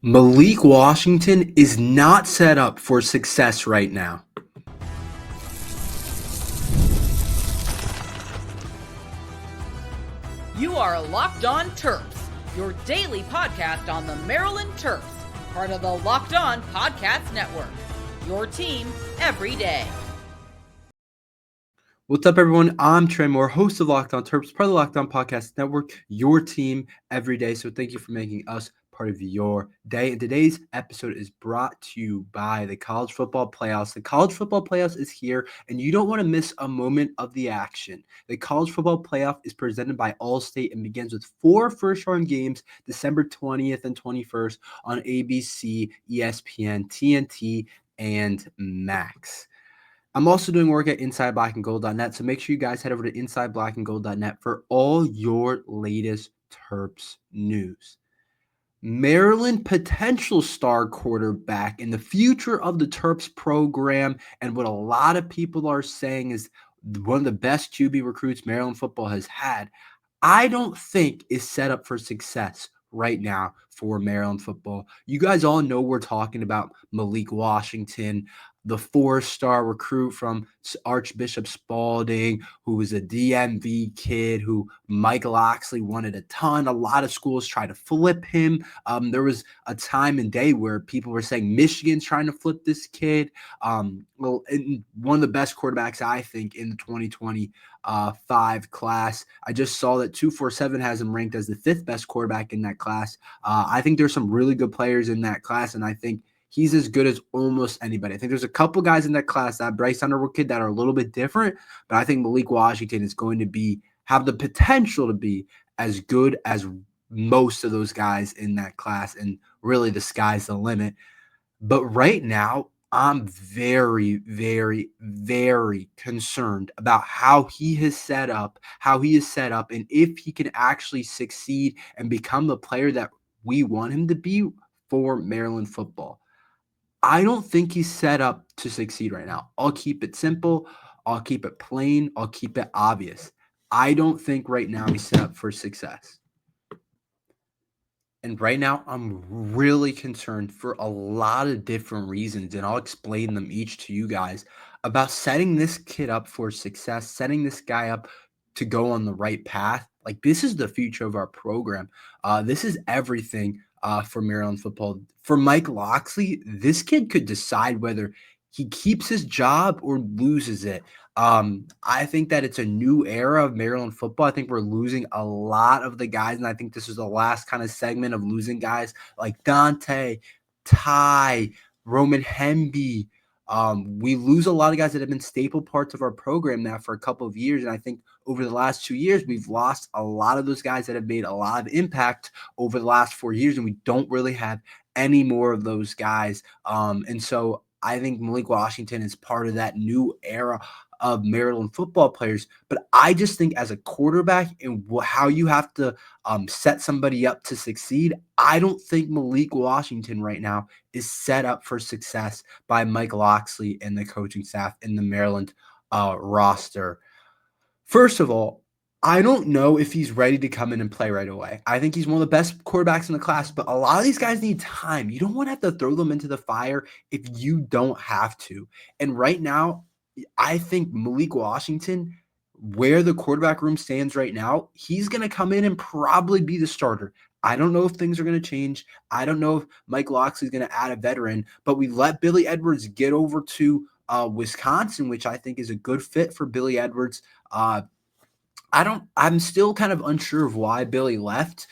Malik Washington is not set up for success right now. You are Locked On Terps, your daily podcast on the Maryland Terps, part of the Locked On Podcast Network. Your team every day. What's up, everyone? I'm Tre Moore, host of Locked On Terps, part of the Locked On Podcast Network, your team every day. So thank you for making us part of your day. And today's episode is brought to you by the College Football Playoffs. The College Football Playoffs is here, and you don't want to miss a moment of the action. The College Football Playoff is presented by Allstate and begins with 4 first-round games, December 20th and 21st on ABC, ESPN, TNT, and Max. I'm also doing work at InsideBlackandGold.net, so make sure you guys head over to InsideBlackandGold.net for all your latest Terps news. Maryland potential star quarterback in the future of the Terps program, and what a lot of people are saying is one of the best QB recruits Maryland football has had, I don't think is set up for success right now for Maryland football. You guys all know we're talking about Malik Washington, the 4-star recruit from Archbishop Spalding, who was a DMV kid who Mike Locksley wanted a ton. A lot of schools try to flip him. There was a time and day where people were saying Michigan's trying to flip this kid. One of the best quarterbacks, I think, in the 2025 class. I just saw that 247 has him ranked as the 5th best quarterback in that class. I think there's some really good players in that class, and I think he's as good as almost anybody. I think there's a couple guys in that class, that Bryce Underwood kid, that are a little bit different, but I think Malik Washington is going to have the potential to be as good as most of those guys in that class, and really the sky's the limit. But right now, I'm very, very, very concerned about how he is set up, and if he can actually succeed and become the player that we want him to be for Maryland football. I don't think he's set up to succeed right now. I'll keep it simple. I'll keep it plain. I'll keep it obvious. I don't think right now he's set up for success. And right now, I'm really concerned for a lot of different reasons, and I'll explain them each to you guys about setting this kid up for success, setting this guy up to go on the right path. Like, this is the future of our program. This is everything for Maryland football. For Mike Locksley, this kid could decide whether he keeps his job or loses it. I think that it's a new era of Maryland football. I think we're losing a lot of the guys, and I think this is the last kind of segment of losing guys like Dante, Ty, Roman Hemby. We lose a lot of guys that have been staple parts of our program now for a couple of years, and I think over the last 2 years, we've lost a lot of those guys that have made a lot of impact over the last 4 years, and we don't really have any more of those guys. And so I think Malik Washington is part of that new era of Maryland football players. But I just think as a quarterback and how you have to set somebody up to succeed, I don't think Malik Washington right now is set up for success by Mike Locksley and the coaching staff in the Maryland roster. First of all, I don't know if he's ready to come in and play right away. I think he's one of the best quarterbacks in the class, but a lot of these guys need time. You don't want to have to throw them into the fire if you don't have to. And right now, I think Malik Washington, where the quarterback room stands right now, he's going to come in and probably be the starter. I don't know if things are going to change. I don't know if Mike Locksley is going to add a veteran, but we let Billy Edwards get over to Wisconsin, which I think is a good fit for Billy Edwards. I'm still kind of unsure of why Billy left.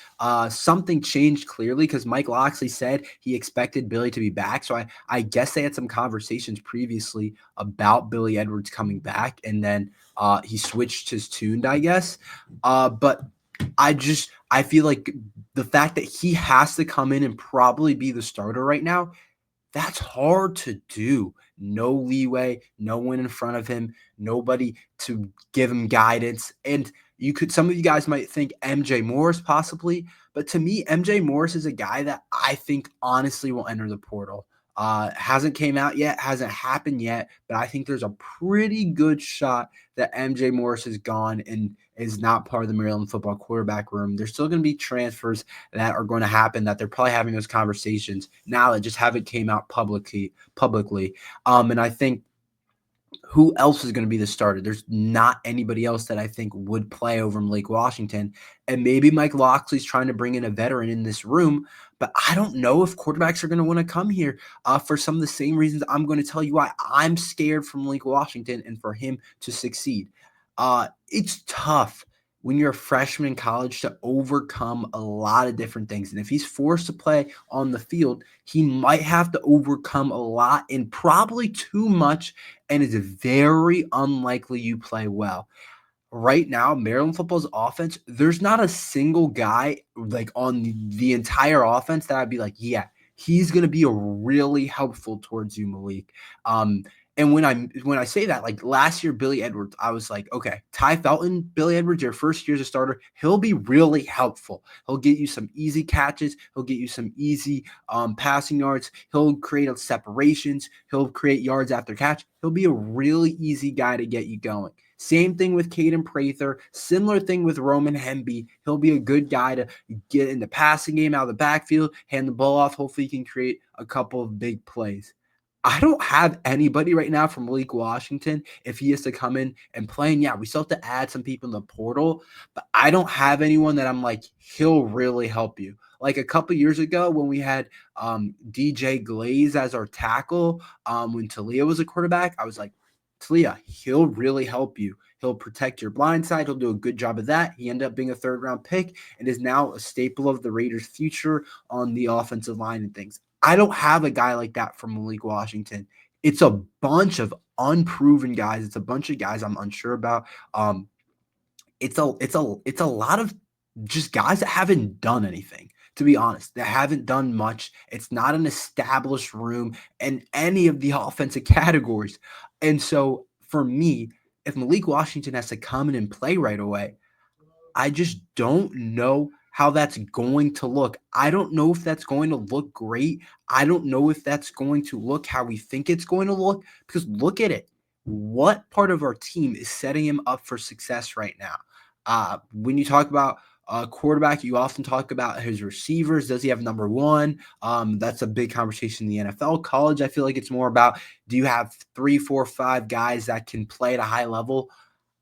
Something changed clearly because Mike Locksley said he expected Billy to be back. So I guess they had some conversations previously about Billy Edwards coming back, and then he switched his tune, I guess. But I feel like the fact that he has to come in and probably be the starter right now, that's hard to do. No leeway, no one in front of him, nobody to give him guidance. And some of you guys might think MJ Morris possibly, but to me, MJ Morris is a guy that I think honestly will enter the portal. Hasn't came out yet, hasn't happened yet, but I think there's a pretty good shot that MJ Morris is gone and is not part of the Maryland football quarterback room. There's still going to be transfers that are going to happen, that they're probably having those conversations now that just haven't came out publicly. And I think who else is going to be the starter? There's not anybody else that I think would play over Malik Washington. And maybe Mike Locksley's trying to bring in a veteran in this room, but I don't know if quarterbacks are going to want to come here for some of the same reasons I'm going to tell you why I'm scared from Malik Washington and for him to succeed. It's tough when you're a freshman in college to overcome a lot of different things. And if he's forced to play on the field, he might have to overcome a lot and probably too much, and it's very unlikely you play well. Right now, Maryland football's offense, there's not a single guy like on the entire offense that I'd be like, yeah, he's going to be a really helpful towards you, Malik. And when I say that, like last year, Billy Edwards, I was like, okay, Ty Felton, Billy Edwards, your first year as a starter, he'll be really helpful. He'll get you some easy catches. He'll get you some easy passing yards. He'll create separations. He'll create yards after catch. He'll be a really easy guy to get you going. Same thing with Caden Prather. Similar thing with Roman Hemby. He'll be a good guy to get in the passing game out of the backfield, hand the ball off. Hopefully he can create a couple of big plays. I don't have anybody right now from Malik Washington if he has to come in and play. And yeah, we still have to add some people in the portal, but I don't have anyone that I'm like, he'll really help you. Like a couple years ago when we had DJ Glaze as our tackle, when Talia was a quarterback, I was like, Talia, he'll really help you. He'll protect your blind side. He'll do a good job of that. He ended up being a third-round pick and is now a staple of the Raiders' future on the offensive line and things. I don't have a guy like that from Malik Washington. It's a bunch of unproven guys. It's a bunch of guys I'm unsure about. It's a lot of just guys that haven't done anything, to be honest. They haven't done much. It's not an established room in any of the offensive categories. And so for me, if Malik Washington has to come in and play right away, I just don't know how that's going to look. I don't know if that's going to look great. I don't know if that's going to look how we think it's going to look, because look at it. What part of our team is setting him up for success right now? When you talk about quarterback, you often talk about his receivers. Does he have number one? That's a big conversation in the NFL. College, I feel like it's more about, do you have 3, 4, 5 guys that can play at a high level?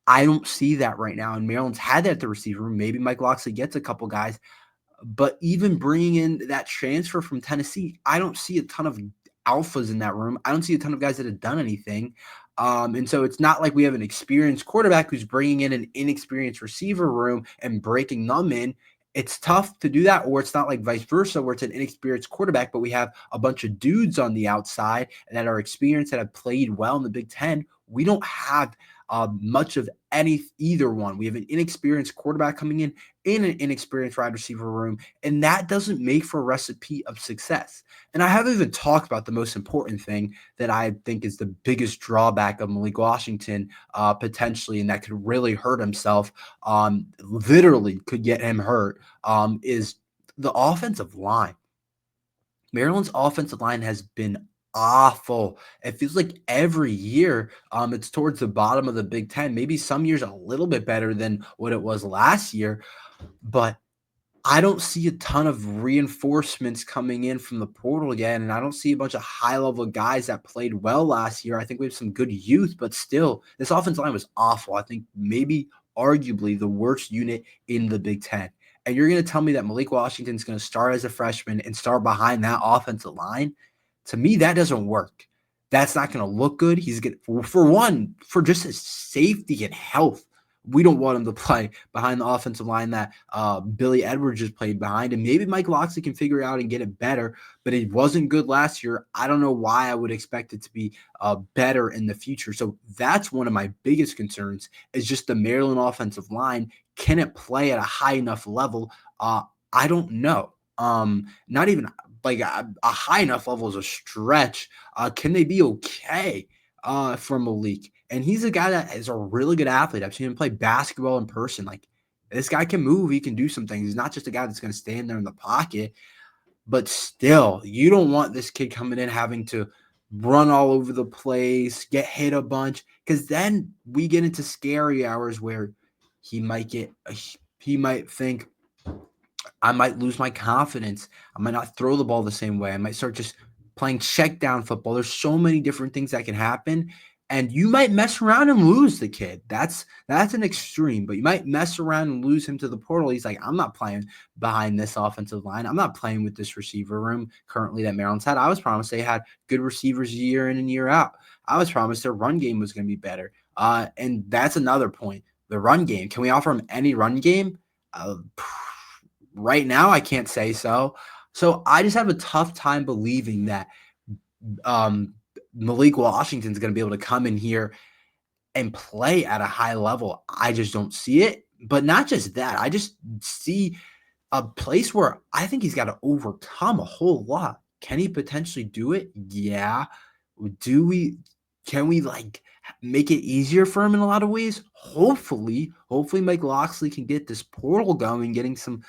I don't see that right now. And Maryland's had that at the receiver room. Maybe Mike Locksley gets a couple guys. But even bringing in that transfer from Tennessee, I don't see a ton of alphas in that room. I don't see a ton of guys that have done anything. And so it's not like we have an experienced quarterback who's bringing in an inexperienced receiver room and breaking them in. It's tough to do that, or it's not like vice versa where it's an inexperienced quarterback, but we have a bunch of dudes on the outside that are experienced, that have played well in the Big Ten. We don't have much of either one. We have an inexperienced quarterback coming in an inexperienced wide receiver room, and that doesn't make for a recipe of success. And I haven't even talked about the most important thing that I think is the biggest drawback of Malik Washington potentially, and that could really hurt himself, literally could get him hurt, is the offensive line. Maryland's offensive line has been awful. It feels like every year it's towards the bottom of the Big Ten. Maybe some years a little bit better than what it was last year, but I don't see a ton of reinforcements coming in from the portal again, and I don't see a bunch of high-level guys that played well last year. I think we have some good youth, but still, this offensive line was awful. I think maybe arguably the worst unit in the Big Ten. And you're going to tell me that Malik Washington's going to start as a freshman and start behind that offensive line? To me, that doesn't work. That's not going to look good. He's going to, for just his safety and health, we don't want him to play behind the offensive line that Billy Edwards just played behind. And maybe Mike Locksley can figure it out and get it better, but it wasn't good last year. I don't know why I would expect it to be better in the future. So that's one of my biggest concerns, is just the Maryland offensive line. Can it play at a high enough level? I don't know. Not even like a high enough level is a stretch. Can they be okay for Malik? And he's a guy that is a really good athlete. I've seen him play basketball in person. Like, this guy can move. He can do some things. He's not just a guy that's going to stand there in the pocket. But still, you don't want this kid coming in having to run all over the place, get hit a bunch, because then we get into scary hours where He might think, I might lose my confidence. I might not throw the ball the same way. I might start just playing check down football. There's so many different things that can happen. And you might mess around and lose the kid. That's an extreme, but you might mess around and lose him to the portal. He's like, I'm not playing behind this offensive line. I'm not playing with this receiver room currently that Maryland's had. I was promised they had good receivers year in and year out. I was promised their run game was going to be better. And that's another point. The run game. Can we offer him any run game? Right now, I can't say so. So I just have a tough time believing that Malik Washington is going to be able to come in here and play at a high level. I just don't see it. But not just that. I just see a place where I think he's got to overcome a whole lot. Can he potentially do it? Yeah. Can we make it easier for him in a lot of ways? Hopefully Mike Locksley can get this portal going, getting some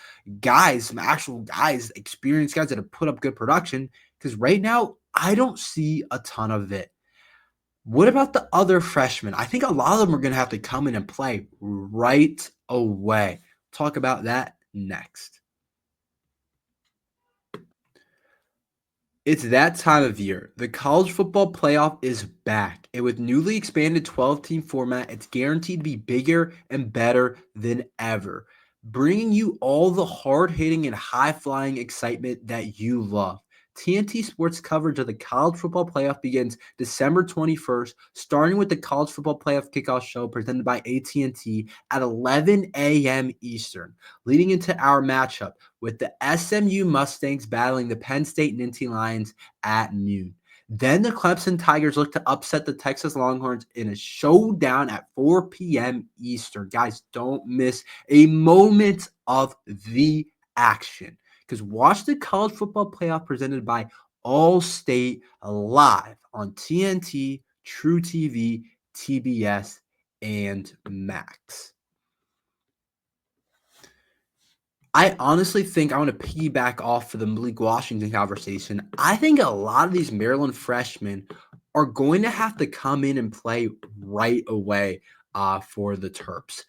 actual guys, experienced guys that have put up good production. Because right now, I don't see a ton of it. What about the other freshmen? I think a lot of them are going to have to come in and play right away. Talk about that next. It's that time of year. The college football playoff is back. And with newly expanded 12-team format, it's guaranteed to be bigger and better than ever, bringing you all the hard-hitting and high-flying excitement that you love. TNT Sports coverage of the college football playoff begins December 21st, starting with the college football playoff kickoff show presented by AT&T at 11 a.m. Eastern, leading into our matchup with the SMU Mustangs battling the Penn State Nittany Lions at noon. Then the Clemson Tigers look to upset the Texas Longhorns in a showdown at 4 p.m. Eastern. Guys, don't miss a moment of the action. Because watch the college football playoff presented by Allstate live on TNT, True TV, TBS, and Max. I honestly think I want to piggyback off for the Malik Washington conversation. I think a lot of these Maryland freshmen are going to have to come in and play right away for the Terps.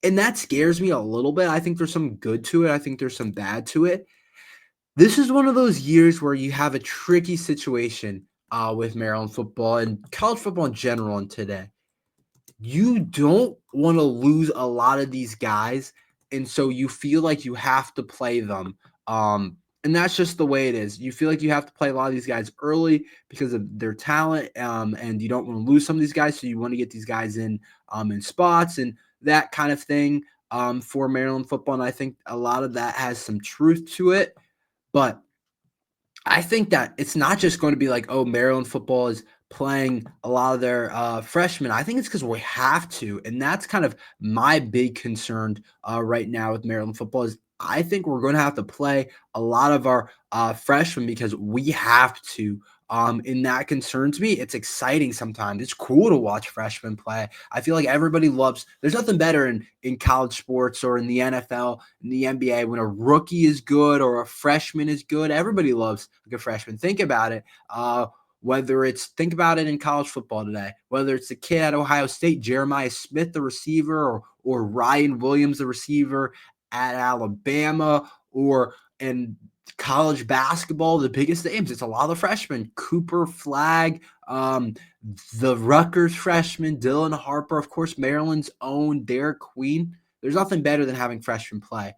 And that scares me a little bit. I think there's some good to it. I think there's some bad to it. This is one of those years where you have a tricky situation with Maryland football and college football in general and today. You don't want to lose a lot of these guys, and so you feel like you have to play them. And that's just the way it is. You feel like you have to play a lot of these guys early because of their talent, and you don't want to lose some of these guys, so you want to get these guys in spots and that kind of thing for Maryland football. And I think a lot of that has some truth to it. But I think that it's not just going to be like, oh, Maryland football is playing a lot of their freshmen. I think it's because we have to. And that's kind of my big concern right now with Maryland football is I think we're going to have to play a lot of our freshmen because we have to. And that concerns me. It's exciting sometimes. It's cool to watch freshmen play. I feel like everybody loves – there's nothing better in college sports or in the NFL, in the NBA, when a rookie is good or a freshman is good. Everybody loves a good freshman. Think about it. Think about it in college football today, whether it's the kid at Ohio State, Jeremiah Smith, the receiver, or Ryan Williams, the receiver at Alabama, or in college basketball, the biggest names. It's a lot of freshmen. Cooper Flagg, the Rutgers freshman, Dylan Harper, of course, Maryland's own Derek Queen. There's nothing better than having freshmen play.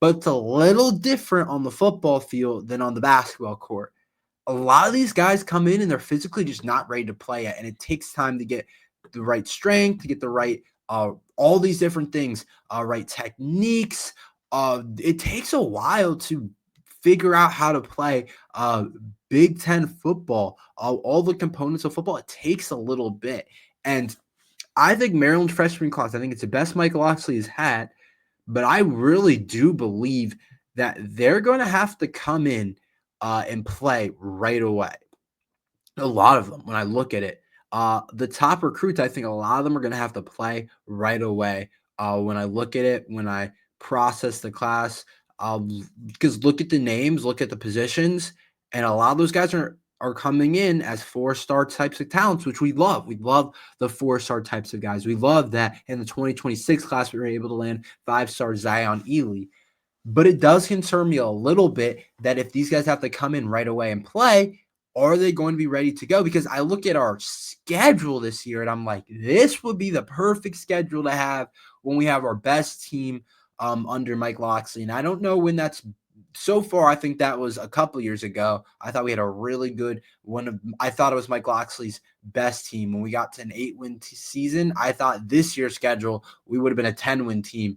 But it's a little different on the football field than on the basketball court. A lot of these guys come in and they're physically just not ready to play yet, and it takes time to get the right strength, to get the right all these different things, right techniques. It takes a while to figure out how to play Big Ten football, all the components of football. It takes a little bit. And I think Maryland freshman class, I think it's the best Mike Locksley has had, but I really do believe that they're going to have to come in and play right away. A lot of them, when I look at it, the top recruits, I think a lot of them are going to have to play right away. When I look at it, when I process the class, because look at the names, look at the positions, and a lot of those guys are are coming in as 4-star types of talents, which we love. We love the 4-star types of guys. We love that in the 2026 class, we were able to land 5-star Zion Ely. But it does concern me a little bit that if these guys have to come in right away and play, are they going to be ready to go? Because I look at our schedule this year and I'm like, this would be the perfect schedule to have when we have our best team under Mike Locksley. And I don't know when that's so far. I think that was a couple years ago. I thought we had a really good one. I thought it was Mike Locksley's best team when we got to an 8-win season. I thought this year's schedule, we would have been a 10-win team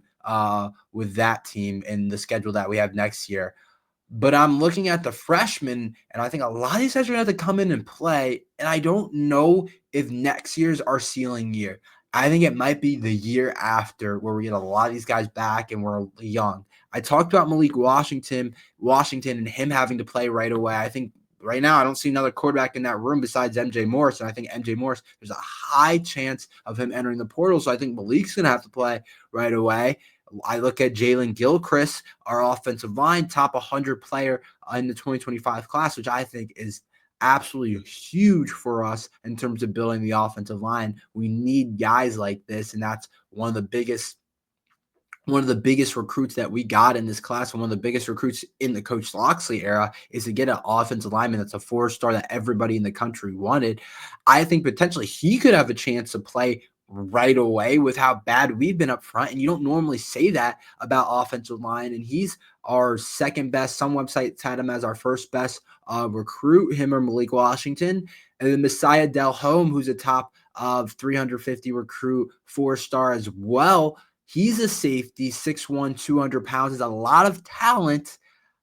with that team and the schedule that we have next year. But I'm looking at the freshmen, and I think a lot of these guys are going to have to come in and play. And I don't know if next year's our ceiling year. I think it might be the year after where we get a lot of these guys back and we're young. I talked about Malik Washington and him having to play right away. I think right now I don't see another quarterback in that room besides MJ Morris. And I think MJ Morris, there's a high chance of him entering the portal. So I think Malik's going to have to play right away. I look at Jalen Gilchrist, our offensive line, top 100 player in the 2025 class, which I think is absolutely huge for us in terms of building the offensive line. We need guys like this, and that's one of the biggest recruits that we got in this class, and one of the biggest recruits in the Coach Locksley era is to get an offensive lineman that's a 4-star that everybody in the country wanted. I think potentially he could have a chance to play right away with how bad we've been up front. And you don't normally say that about offensive line. And he's our second best. Some websites had him as our first best recruit, him or Malik Washington. And then Messiah Delhomme, who's a top of 350 recruit, 4-star as well. He's a safety, 6'1", 200 pounds, has a lot of talent,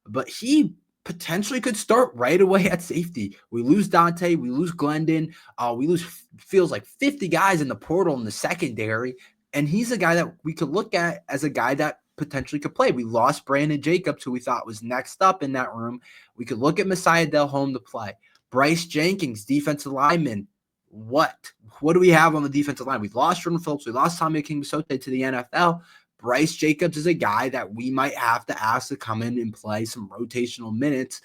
but he potentially could start right away at safety. We lose Dante, we lose Glendon, we lose feels like 50 guys in the portal in the secondary, and he's a guy that we could look at as a guy that potentially could play. We lost Brandon Jacobs, who we thought was next up in that room. We could look at Messiah Delhomme to play. Bryce Jenkins, defensive lineman. What do we have on the defensive line? We've lost Jordan Phillips, we lost Tommy King-Sote to the NFL. Bryce Jacobs is a guy that we might have to ask to come in and play some rotational minutes.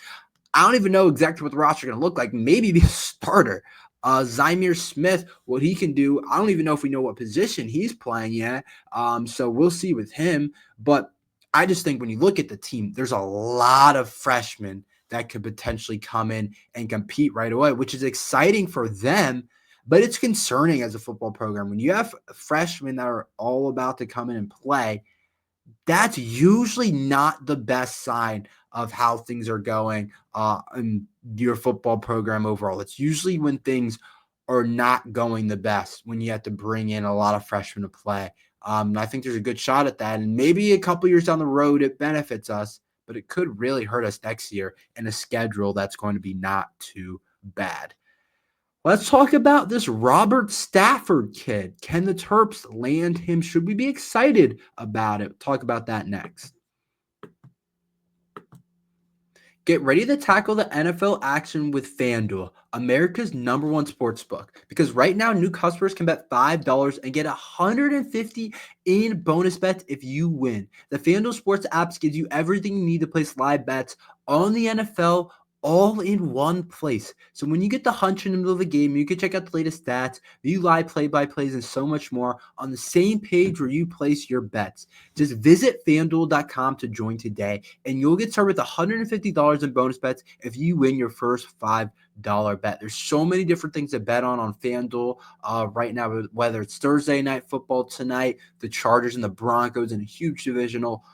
I don't even know exactly what the roster is going to look like. Maybe be a starter. Zymir Smith, what he can do, I don't even know if we know what position he's playing yet. So we'll see with him. But I just think when you look at the team, there's a lot of freshmen that could potentially come in and compete right away, which is exciting for them. But it's concerning as a football program. When you have freshmen that are all about to come in and play, that's usually not the best sign of how things are going in your football program overall. It's usually when things are not going the best, when you have to bring in a lot of freshmen to play. And I think there's a good shot at that. And maybe a couple years down the road, it benefits us, but it could really hurt us next year in a schedule that's going to be not too bad. Let's talk about this Robert Stafford kid. Can the Terps land him? Should we be excited about it? Talk about that next. Get ready to tackle the NFL action with FanDuel, America's #1 sportsbook. Because right now, new customers can bet $5 and get $150 in bonus bets if you win. The FanDuel Sports apps gives you everything you need to place live bets on the NFL all in one place. So when you get the hunch in the middle of the game, you can check out the latest stats, view live play-by-plays, and so much more on the same page where you place your bets. Just visit FanDuel.com to join today, and you'll get started with $150 in bonus bets if you win your first $5 bet. There's so many different things to bet on FanDuel right now, whether it's Thursday night football tonight, the Chargers and the Broncos in a huge divisional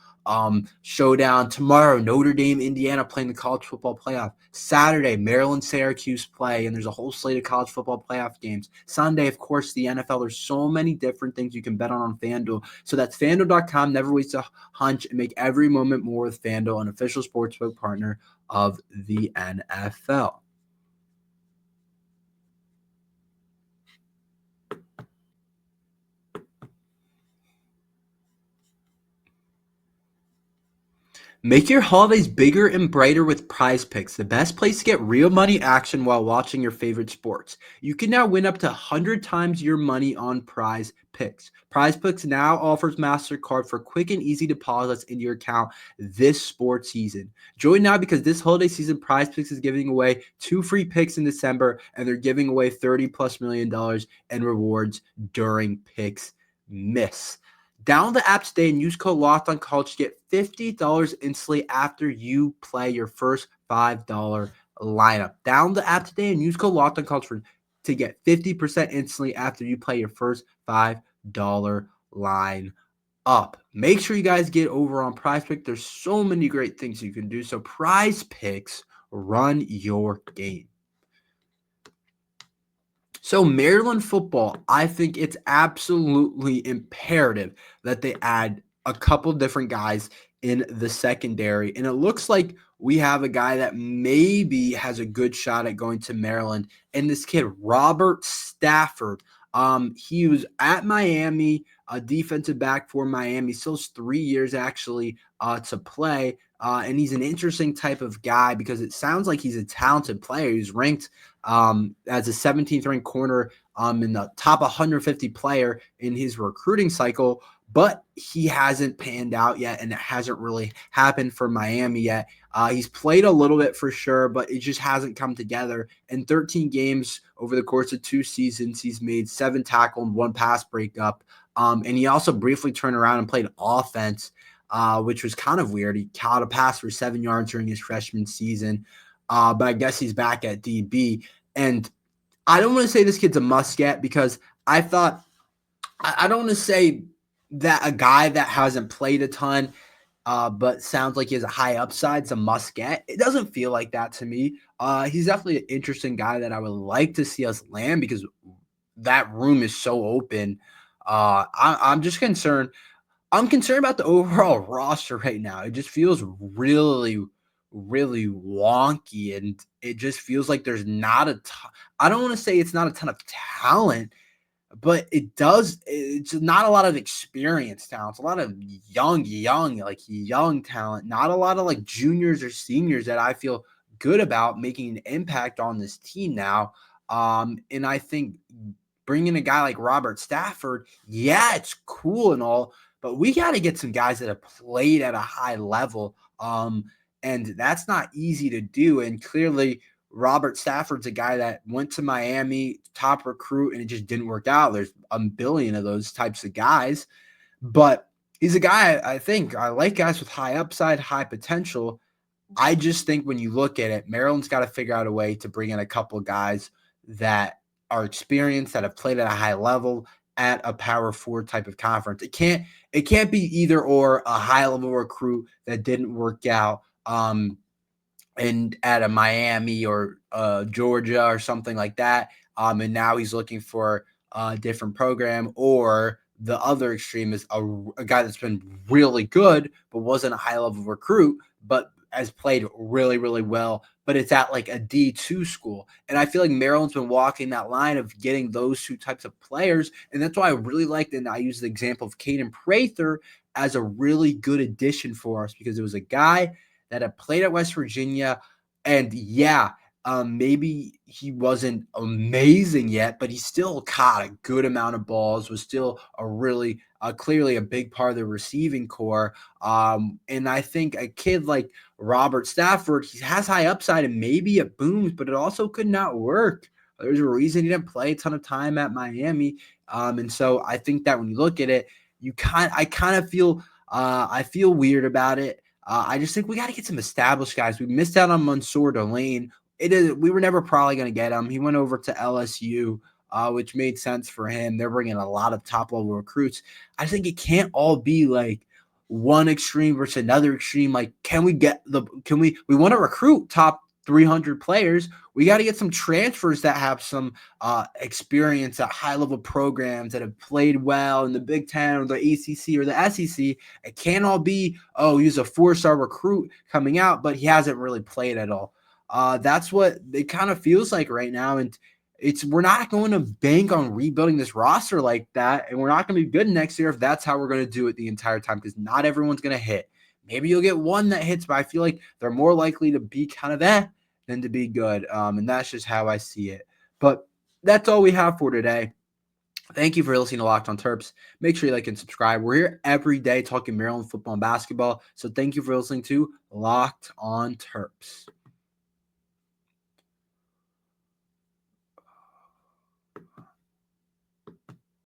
showdown. Tomorrow, Notre Dame, Indiana playing the college football playoff. Saturday, Maryland, Syracuse play, and there's a whole slate of college football playoff games. Sunday, of course, the NFL. There's so many different things you can bet on FanDuel. So that's FanDuel.com. Never waste a hunch and make every moment more with FanDuel, an official sportsbook partner of the NFL. Make your holidays bigger and brighter with PrizePicks, the best place to get real money action while watching your favorite sports. You can now win up to 100 times your money on PrizePicks. PrizePicks. PrizePicks now offers MasterCard for quick and easy deposits into your account this sports season. Join now because this holiday season, PrizePicks is giving away 2 free picks in December, and they're giving away $30+ million in rewards during Picks Miss. Download the app today and use code LOCKEDONCollege to get $50 instantly after you play your first $5 lineup. Download the app today and use code LOCKEDONCollege to get 50% instantly after you play your first $5 line up. Make sure you guys get over on PrizePicks. There's so many great things you can do. So PrizePicks, run your game. So Maryland football, I think it's absolutely imperative that they add a couple different guys in the secondary. And it looks like we have a guy that maybe has a good shot at going to Maryland. And this kid, Robert Stafford, he was at Miami, a defensive back for Miami. Still has 3 years actually to play. And he's an interesting type of guy because it sounds like he's a talented player. He's ranked as a 17th ranked corner in the top 150 player in his recruiting cycle, but he hasn't panned out yet, and it hasn't really happened for Miami yet. He's played a little bit for sure, but it just hasn't come together. In 13 games over the course of 2 seasons, he's made 7 tackle and 1 pass breakup. And he also briefly turned around and played offense, which was kind of weird. He caught a pass for 7 yards during his freshman season, but I guess he's back at DB. And I don't want to say this kid's a must-get because I don't want to say that a guy that hasn't played a ton but sounds like he has a high upside is a must-get. It doesn't feel like that to me. He's definitely an interesting guy that I would like to see us land because that room is so open. I'm just concerned. I'm concerned about the overall roster right now. It just feels really, really wonky, and it just feels like there's not a ton. I don't want to say it's not a ton of talent, but it's not a lot of experienced talent. It's a lot of young talent, not a lot of like juniors or seniors that I feel good about making an impact on this team now. And I think bringing a guy like Robert Stafford, yeah, it's cool and all, but we got to get some guys that have played at a high level. And that's not easy to do. And clearly Robert Stafford's a guy that went to Miami, top recruit, and it just didn't work out. There's a billion of those types of guys. But he's a guy, I think, I like guys with high upside, high potential. I just think when you look at it, Maryland's got to figure out a way to bring in a couple of guys that are experienced, that have played at a high level at a Power 4 type of conference. It can't be either or a high-level recruit that didn't work out and at a Miami or Georgia or something like that, and now he's looking for a different program, or the other extreme is a guy that's been really good but wasn't a high-level recruit but has played really, really well, but it's at like a D2 school. And I feel like Maryland's been walking that line of getting those 2 types of players, and that's why I really liked it. And I use the example of Caden Prather as a really good addition for us because it was a guy that had played at West Virginia, and maybe he wasn't amazing yet, but he still caught a good amount of balls, was still a really clearly a big part of the receiving core. And I think a kid like Robert Stafford, he has high upside and maybe it booms, but it also could not work. There's a reason he didn't play a ton of time at Miami. And so I think that when you look at it, I feel weird about it. I just think we got to get some established guys. We missed out on Mansour Delane. We were never probably going to get him. He went over to LSU, which made sense for him. They're bringing a lot of top-level recruits. I think it can't all be like one extreme versus another extreme. Like, we want to recruit top 300 players. We got to get some transfers that have some experience at high-level programs that have played well in the Big Ten or the ACC or the SEC. It can't all be, he's a 4-star recruit coming out, but he hasn't really played at all. That's what it kind of feels like right now. And we're not going to bank on rebuilding this roster like that. And we're not going to be good next year if that's how we're going to do it the entire time, because not everyone's going to hit. Maybe you'll get one that hits, but I feel like they're more likely to be kind of than to be good. And that's just how I see it. But that's all we have for today. Thank you for listening to Locked on Terps. Make sure you like and subscribe. We're here every day talking Maryland football and basketball. So thank you for listening to Locked on Terps.